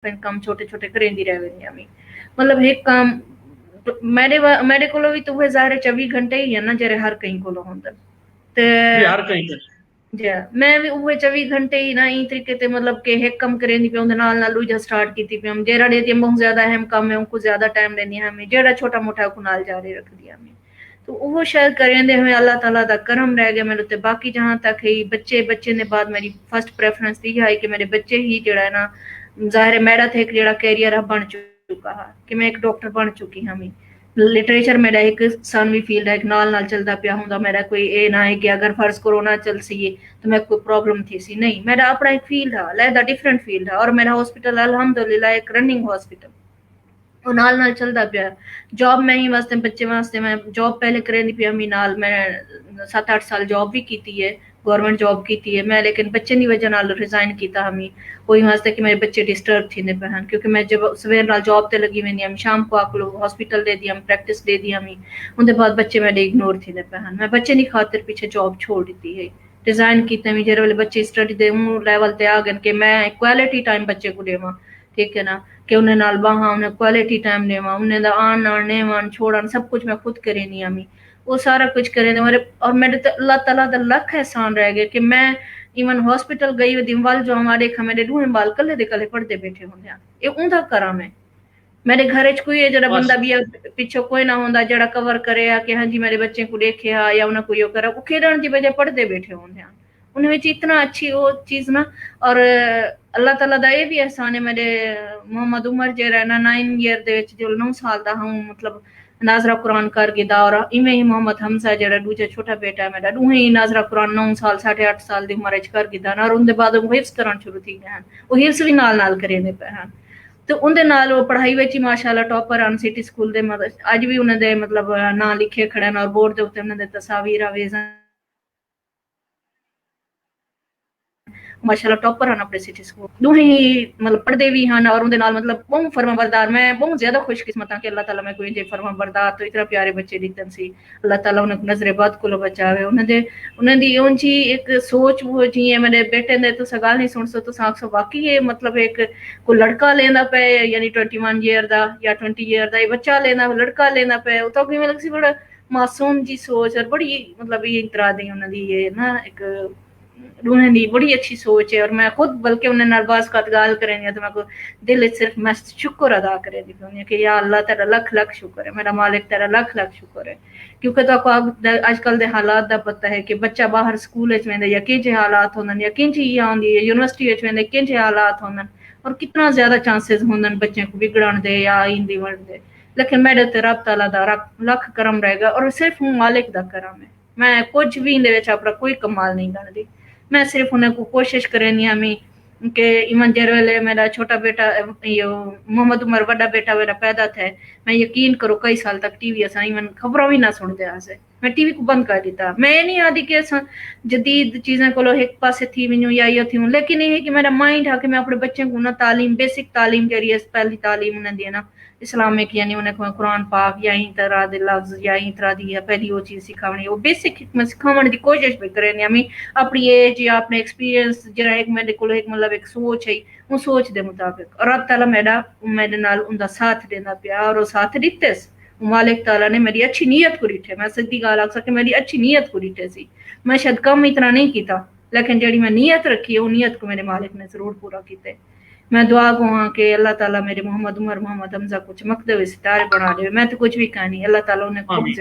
कम छोटे छोटे करेंदी रह वेंदी आमी मतलब एक काम मेरे कोलो भी तो वह ज़ाहिर 24 घंटे ही है ना जेरे हर कहीं कोलो होंदा ते जी हर कहीं पे। जी मैं भी उहे 24 घंटे ही ना ई तरीके ते मतलब के एक कम करेंदी पे उंदे नाल नाल दूजा स्टार्ट कीती पे हम जेड़ा देती बहुत ज्यादा अहम काम है उनको ज्यादा टाइम देनी है हमें जेड़ा छोटा मोटा को नाल जारी रख दिया हमें तो वो शायद करेंदे हमें अल्लाह ताला दा करम रह गया मेरे ते बाकी जहां तक है बच्चे ने बाद मेरी फर्स्ट प्रेफरेंस दी है कि मेरे बच्चे ही जेड़ा है ना ज़ाहिर है मेरा थे एक जेड़ा कैरियर बन चुका है कि मैं एक डॉक्टर बन चुकी हाँ लिटरेचर मेरा एक सानवी फील्ड है एक नाल नाल चलता पिया होंदा मेरा कोई ए ना है कि अगर फर्ज कोरोना चल सी तो मैं कोई प्रॉब्लम थी सी नहीं मेरा अपना एक फील्ड है अलहदा डिफरेंट फील्ड है और मेरा हॉस्पिटल अल्हम्दुलिल्लाह एक रनिंग हॉस्पिटल और नाल नाल चलता पिया जॉब में ही वास्ते बच्चे वास्ते मैं जॉब पहले करेंदी पिया मी नाल मैं 7-8 साल जॉब भी की है गवर्नमेंट जॉब की है मैं लेकिन बच्चे की वजह नाल रिजाइन किया हमी वही वास्ते कि मेरे बच्चे डिस्टर्ब थी पहन क्योंकि मैं जब सवेर नाल जॉब ते लगी वेंदी हम शाम को आको हॉस्पिटल दे दी हम प्रैक्टिस दे दी हमी उनके बाद बच्चे मेरे इग्नोर थी पहन मैं बच्चे की खातिर पीछे जॉब छोड़ दी है डिजाइन किते भी जेरे वाले बच्चे स्टडी दे लेवल ते आ गए कि मैं क्वालिटी टाइम बच्चे को देवा ठीक है ना कि उन्हें नाल बाहा उन्हें क्वालिटी टाइम देवा उन्हें दा आन आन नेवान छोड़न सब कुछ मैं खुद करे नहीं आमी वो सारा कुछ करे मेरे और मेरे तो अल्लाह ताला दा लख एहसान रह गया कि मैं इवन हॉस्पिटल गई दिन वाल जो हमारे मेरे दूहे बाल कले दे कले पढ़ते बैठे होंगे ये उंदा करा मैं मेरे घर च कोई जरा बस बंदा भी पिछो कोई ना होंदा जरा कवर करे कि हाँ जी मेरे बच्चे को देखे या उन्हें कोई करा वो खेलने की वजह पढ़ते बैठे होंगे उन्हें इतना अच्छी वो चीज ना और अल्लाह ताला दा ये भी एहसान है मेरे मोहम्मद उमर जेरा ना 9 ईयर दे विच जो 9 साल दा हूं मतलब नाजरा कुरान कर गिदा और इवें ही मोहम्मद हमजा जेरा दूजा छोटा बेटा है मेरा दूहे ही नाजरा कुरान 9 साल 8.5 साल दी उम्र च कर गिदा और उनके बाद वो हिफ्स करन शुरू थी गए वो हिफ्स भी नाल नाल करेंदे पे हैं तो उनके नाल वो पढ़ाई विच ही माशाअल्लाह टॉपर आन सिटी स्कूल दे मतलब अज भी उन्हें दे मतलब ना लिखे खड़े और बोर्ड दे उत्ते उन्हें दे तस्वीर आवेज़ माशाल्लाह टॉपर हैं अपने सिटी स्कूल दोहे ही मतलब पढ़ते भी हैं और उनके नाल मतलब बहुत फरमाबरदार मैं बहुत ज्यादा खुशकिस्मत हाँ कि अल्लाह ताला मैं कोई जे फरमाबरदार तो इतना प्यारे बच्चे दिखते सी अल्लाह ताला उन्हें नजरे बद को बचावे उन्हें उनकी एक सोच वो जी मेरे बेटे ने तो सगाल नहीं सुन सो तो साख सो बाकी ये मतलब एक कोई लड़का लेना पे यानी 21 ईयर का या 20 ईयर का बच्चा लेना लड़का लेना पे तो कि मतलब सी बड़ा मासूम जी सोच और बड़ी मतलब ये तरह दी उन्होंने ये ना एक उन्हें दी बड़ी अच्छी सोच है और मैं खुद बल्कि उन्हें नरबाज का गाल करेंगे तो मैं को दिल सिर्फ मैं शुक्र अदा करे दी कि या अल्लाह तेरा लख लख शुक्र है मेरा मालिक तेरा लख लख शुक्र है क्योंकि तो अजकल के हालात का पता है कि बच्चा बाहर स्कूल वेंदे या किंजे हालात होंदन या किंजी आंदी है यूनिवर्सिटी वेंदे किंजे हालात होंदन और कितना ज्यादा चांसेस होंदन बच्चे को बिगड़न दे या इंदी वण दे लेकिन मेरे ते रब तआला दा लख करम रहेगा और सिर्फ मालिक दा करम है मैं कुछ भी इंदे विच अपना कोई कमाल नहीं करदी मैं सिर्फ उन्हें को कोशिश करें हमी कि इवन जर वेले मेरा छोटा बेटा यो मोहम्मद उमर बड़ा बेटा मेरा पैदा थे मैं यकीन करो कई साल तक टीवी असा इवन खबरों भी ना सुनते आसे मैं टीवी को बंद कर दिता मैं ये नहीं आदि कि असा जदीद चीजें को एक पासे थी वनूं या यो थी लेकिन ये है कि मेरा माइंड है कि मैं अपने बच्चे को ना तालीम बेसिक तालीम जरिए पहली तालीम उन्हें दी ना इस्लामिक यानी उन्हें कुरान पाक या इन तरह के लफ्ज या इन तरह की पहली वो चीज सिखावनी वो बेसिक सिखावन की कोशिश भी करें हमें अपनी एज या अपने एक्सपीरियंस जरा एक मेरे को एक मतलब एक सोच है वो सोच के मुताबिक और रब ताला मेरे नाल उनका साथ देना पिया और वो साथ दिते मालिक ताला ने मेरी अच्छी नीयत को डिठे मैं सीधी गाल आख सके मेरी अच्छी नीयत को डिठे सी मैं शायद कम इतना नहीं किया लेकिन जी मैं नीयत रखी है वो नीयत को मेरे मालिक ने जरूर पूरा किया मैं दुआ को हाँ कि अल्लाह ताला मेरे मोहम्मद उमर मोहम्मद हमजा को चमकते हुए सितारे बना दे मैं तो कुछ भी कहा नहीं अल्लाह ताला उन्हें खूब